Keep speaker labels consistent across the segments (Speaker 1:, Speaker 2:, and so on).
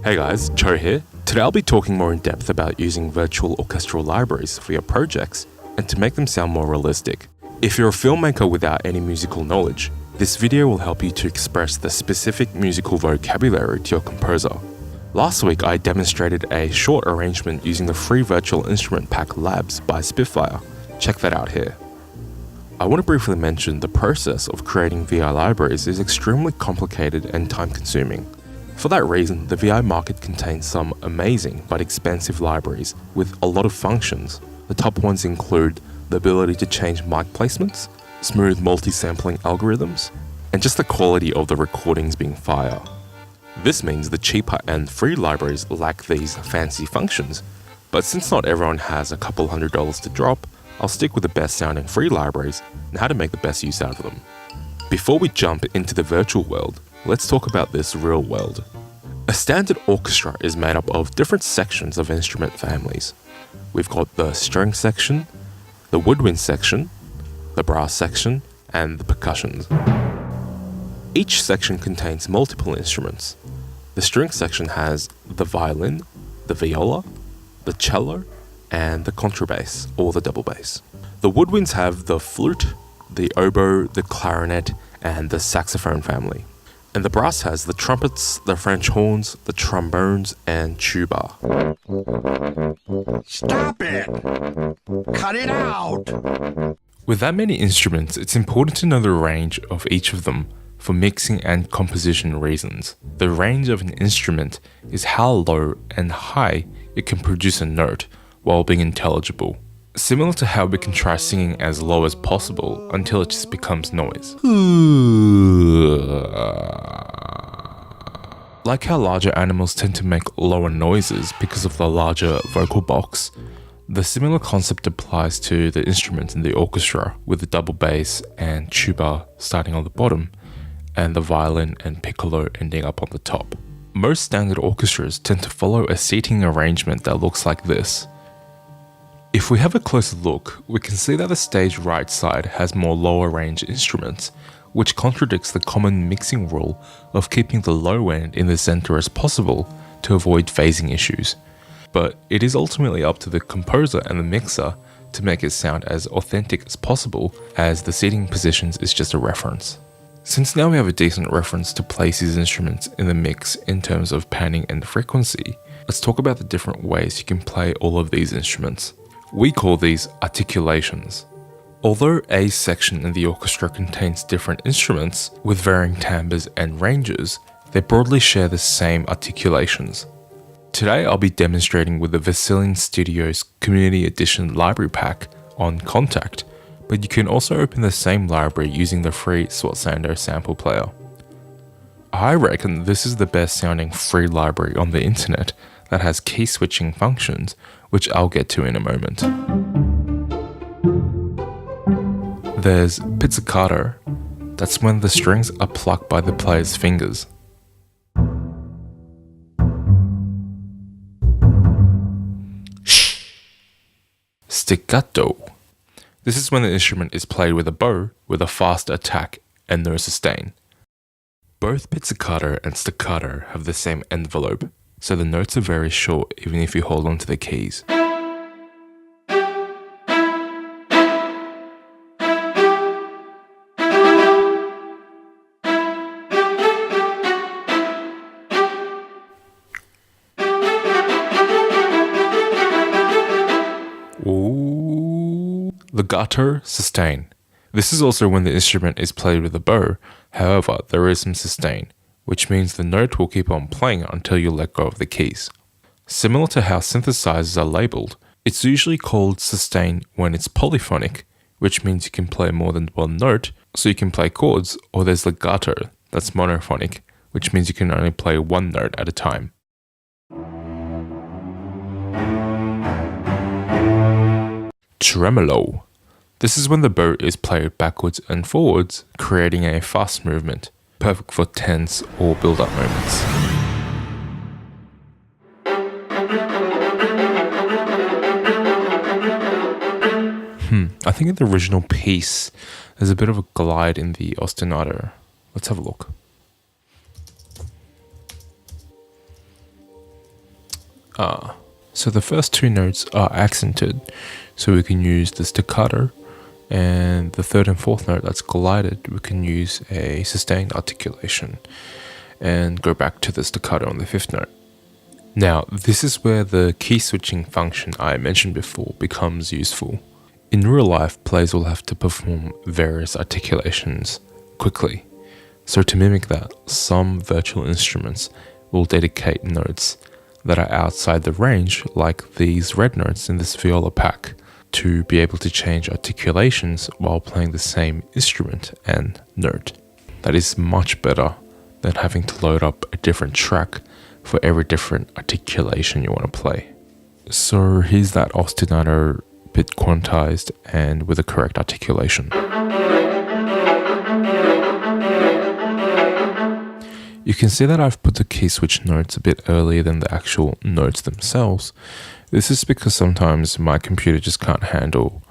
Speaker 1: Hey guys, Cho here. Today I'll be talking more in depth about using virtual orchestral libraries for your projects and to make them sound more realistic. If you're a filmmaker without any musical knowledge, this video will help you to express the specific musical vocabulary to your composer. Last week I demonstrated a short arrangement using the free virtual instrument pack Labs by Spitfire. Check that out here. I want to briefly mention the process of creating VI libraries is extremely complicated and time-consuming. For that reason, the VI market contains some amazing but expensive libraries with a lot of functions. The top ones include the ability to change mic placements, smooth multi-sampling algorithms, and just the quality of the recordings being fire. This means the cheaper and free libraries lack these fancy functions, but since not everyone has a couple $100s to drop, I'll stick with the best sounding free libraries and how to make the best use out of them. Before we jump into the virtual world, let's talk about this real world. A standard orchestra is made up of different sections of instrument families. We've got the string section, the woodwind section, the brass section, and the percussions. Each section contains multiple instruments. The string section has the violin, the viola, the cello, and the contrabass, or the double bass. The woodwinds have the flute, the oboe, the clarinet, and the saxophone family. And the brass has the trumpets, the French horns, the trombones, and tuba.
Speaker 2: Stop it! Cut it out!
Speaker 1: With that many instruments, it's important to know the range of each of them for mixing and composition reasons. The range of an instrument is how low and high it can produce a note while being intelligible. Similar to how we can try singing as low as possible until it just becomes noise. Like how larger animals tend to make lower noises because of the larger vocal box, the similar concept applies to the instruments in the orchestra, with the double bass and tuba starting on the bottom, and the violin and piccolo ending up on the top. Most standard orchestras tend to follow a seating arrangement that looks like this. If we have a closer look, we can see that the stage right side has more lower range instruments, which contradicts the common mixing rule of keeping the low end in the center as possible to avoid phasing issues. But it is ultimately up to the composer and the mixer to make it sound as authentic as possible, as the seating positions is just a reference. Since now we have a decent reference to place these instruments in the mix in terms of panning and frequency, let's talk about the different ways you can play all of these instruments. We call these articulations. Although a section in the orchestra contains different instruments with varying timbres and ranges, they broadly share the same articulations. Today I'll be demonstrating with the Versilian Studios Community Edition library pack on Contact, but you can also open the same library using the free Swatsando sample player. I reckon this is the best sounding free library on the internet that has key switching functions, which I'll get to in a moment. There's PIZZICATO, that's when the strings are plucked by the player's fingers. STACCATO, this is when the instrument is played with a bow with a fast attack and no sustain. Both pizzicato and staccato have the same envelope, so the notes are very short even if you hold onto the keys. Ooh. Legato, sustain. This is also when the instrument is played with a bow, however there is some sustain, which means the note will keep on playing until you let go of the keys. Similar to how synthesizers are labeled, it's usually called sustain when it's polyphonic, which means you can play more than one note, so you can play chords, or there's legato, that's monophonic, which means you can only play one note at a time. Tremolo. This is when the bow is played backwards and forwards, creating a fast movement, perfect for tense or build-up moments. I think in the original piece, there's a bit of a glide in the ostinato. Let's have a look. So the first two notes are accented, so we can use the staccato, and the third and fourth note that's glided, we can use a sustained articulation and go back to the staccato on the fifth note. Now, this is where the key switching function I mentioned before becomes useful. In real life, players will have to perform various articulations quickly. So to mimic that, some virtual instruments will dedicate notes that are outside the range, like these red notes in this viola pack, to be able to change articulations while playing the same instrument and note. That is much better than having to load up a different track for every different articulation you want to play. So here's that ostinato bit quantized and with a correct articulation. You can see that I've put the key switch notes a bit earlier than the actual notes themselves. This is because sometimes my computer just can't handle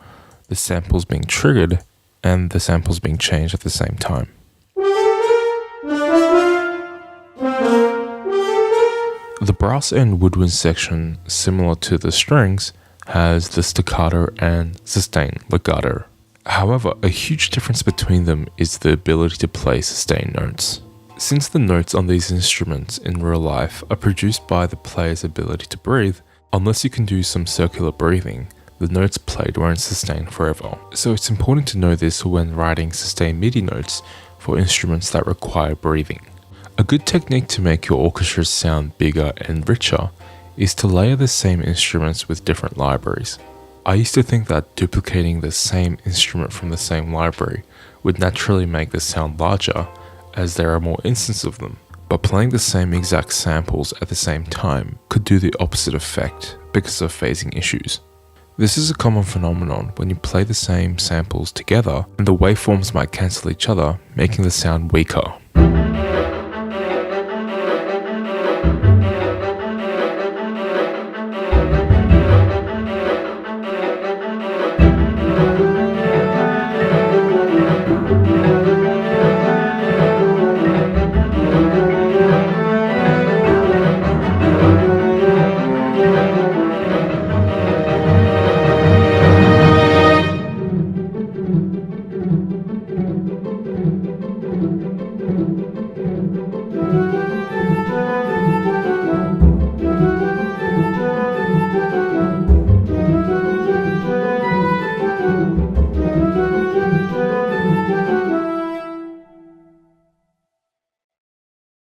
Speaker 1: the samples being triggered and the samples being changed at the same time. The brass and woodwind section, similar to the strings, has the staccato and sustained legato. However, a huge difference between them is the ability to play sustained notes. Since the notes on these instruments in real life are produced by the player's ability to breathe, unless you can do some circular breathing, the notes played won't sustain forever. So it's important to know this when writing sustained MIDI notes for instruments that require breathing. A good technique to make your orchestras sound bigger and richer is to layer the same instruments with different libraries. I used to think that duplicating the same instrument from the same library would naturally make the sound larger, as there are more instances of them, but playing the same exact samples at the same time could do the opposite effect because of phasing issues. This is a common phenomenon when you play the same samples together and the waveforms might cancel each other, making the sound weaker.